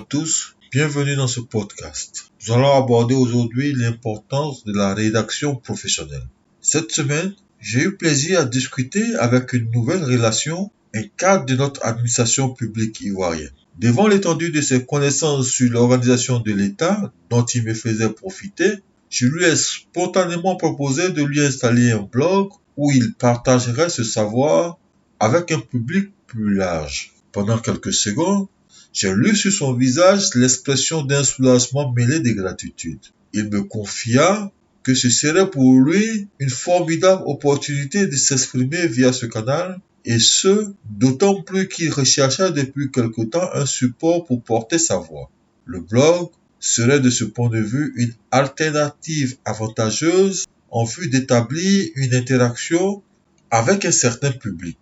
tous, bienvenue dans ce podcast. Nous allons aborder aujourd'hui l'importance de la rédaction professionnelle. Cette semaine, j'ai eu plaisir à discuter avec une nouvelle relation, un cadre de notre administration publique ivoirienne. Devant l'étendue de ses connaissances sur l'organisation de l'État dont il me faisait profiter, je lui ai spontanément proposé de lui installer un blog où il partagerait ce savoir avec un public plus large. Pendant quelques secondes, j'ai lu sur son visage l'expression d'un soulagement mêlé de gratitude. Il me confia que ce serait pour lui une formidable opportunité de s'exprimer via ce canal, et ce, d'autant plus qu'il recherchait depuis quelque temps un support pour porter sa voix. Le blog serait de ce point de vue une alternative avantageuse en vue d'établir une interaction avec un certain public,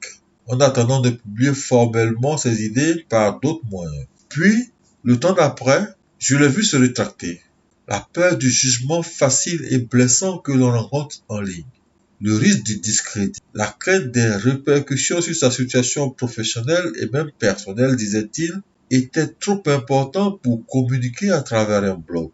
en attendant de publier formellement ses idées par d'autres moyens. Puis, le temps d'après, je l'ai vu se rétracter. La peur du jugement facile et blessant que l'on rencontre en ligne, le risque du discrédit, la crainte des répercussions sur sa situation professionnelle et même personnelle, disait-il, était trop important pour communiquer à travers un blog.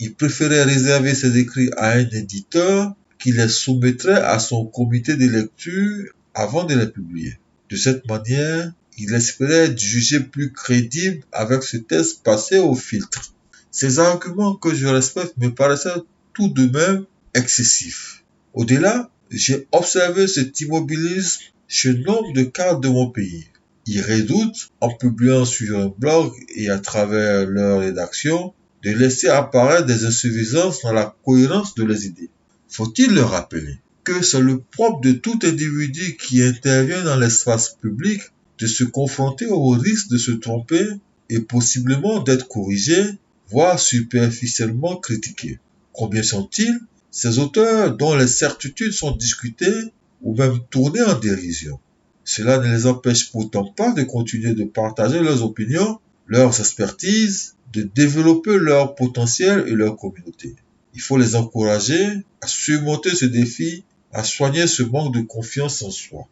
Il préférait réserver ses écrits à un éditeur qui les soumettrait à son comité de lecture avant de les publier. De cette manière, il espérait être jugé plus crédible avec ce texte passé au filtre. Ces arguments que je respecte me paraissaient tout de même excessifs. Au-delà, j'ai observé cet immobilisme chez nombre de cadres de mon pays. Ils redoutent, en publiant sur un blog et à travers leur rédaction, de laisser apparaître des insuffisances dans la cohérence de leurs idées. Faut-il le rappeler que c'est le propre de tout individu qui intervient dans l'espace public de se confronter au risque de se tromper et possiblement d'être corrigé, voire superficiellement critiqué. Combien sont-ils ces auteurs dont les certitudes sont discutées ou même tournées en dérision? Cela ne les empêche pourtant pas de continuer de partager leurs opinions, leurs expertises, de développer leur potentiel et leur communauté. Il faut les encourager à surmonter ce défi, à soigner ce manque de confiance en soi.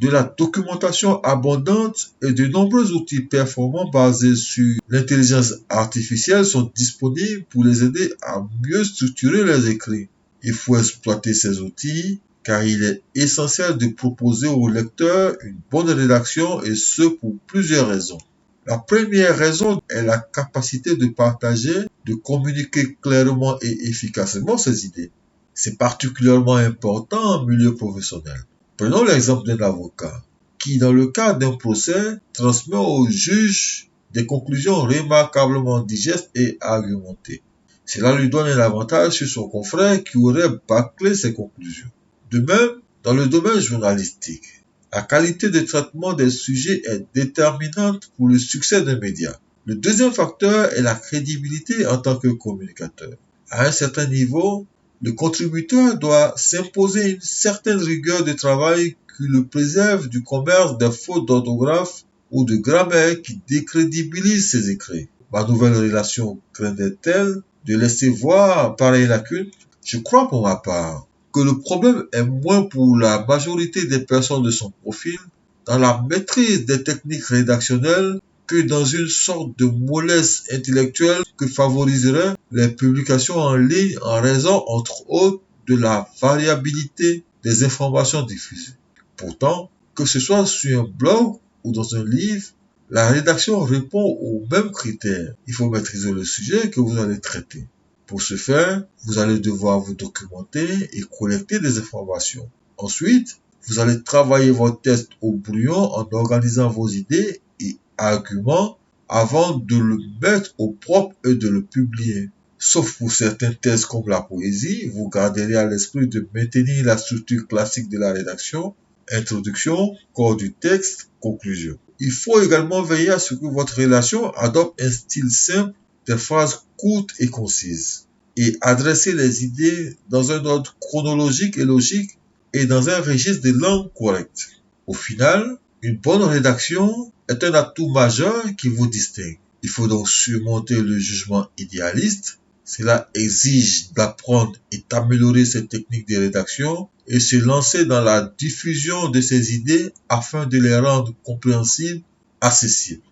De la documentation abondante et de nombreux outils performants basés sur l'intelligence artificielle sont disponibles pour les aider à mieux structurer leurs écrits. Il faut exploiter ces outils car il est essentiel de proposer au lecteur une bonne rédaction et ce pour plusieurs raisons. La première raison est la capacité de partager, de communiquer clairement et efficacement ses idées. C'est particulièrement important en milieu professionnel. Prenons l'exemple d'un avocat qui, dans le cadre d'un procès, transmet au juge des conclusions remarquablement digestes et argumentées. Cela lui donne un avantage sur son confrère qui aurait bâclé ses conclusions. De même, dans le domaine journalistique, la qualité de traitement des sujets est déterminante pour le succès d'un média. Le deuxième facteur est la crédibilité en tant que communicateur. À un certain niveau, le contributeur doit s'imposer une certaine rigueur de travail qui le préserve du commerce des fautes d'orthographe ou de grammaire qui décrédibilisent ses écrits. Ma nouvelle relation craindrait-elle de laisser voir pareille lacune? Je crois pour ma part que le problème est moins pour la majorité des personnes de son profil dans la maîtrise des techniques rédactionnelles que dans une sorte de mollesse intellectuelle que favoriseraient les publications en ligne en raison, entre autres, de la variabilité des informations diffusées. Pourtant, que ce soit sur un blog ou dans un livre, la rédaction répond aux mêmes critères. Il faut maîtriser le sujet que vous allez traiter. Pour ce faire, vous allez devoir vous documenter et collecter des informations. Ensuite, vous allez travailler votre texte au brouillon en organisant vos idées et arguments avant de le mettre au propre et de le publier. Sauf pour certains textes comme la poésie, vous garderez à l'esprit de maintenir la structure classique de la rédaction, introduction, corps du texte, conclusion. Il faut également veiller à ce que votre relation adopte un style simple, des phrases courtes et concises, et adresser les idées dans un ordre chronologique et logique et dans un registre de langue correct. Au final, une bonne rédaction est un atout majeur qui vous distingue. Il faut donc surmonter le jugement idéaliste. Cela exige d'apprendre et d'améliorer ses techniques de rédaction et se lancer dans la diffusion de ses idées afin de les rendre compréhensibles, accessibles.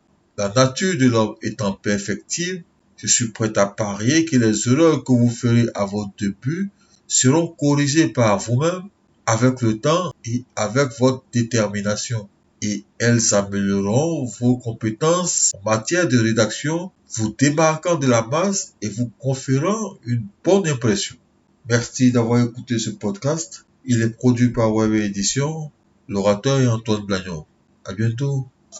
La nature de l'homme étant perfectible, je suis prêt à parier que les erreurs que vous ferez à votre début seront corrigées par vous-même avec le temps et avec votre détermination. Et elles amélioreront vos compétences en matière de rédaction, vous démarquant de la masse et vous conférant une bonne impression. Merci d'avoir écouté ce podcast. Il est produit par Web Édition. L'orateur est Antoine Blagnon. À bientôt.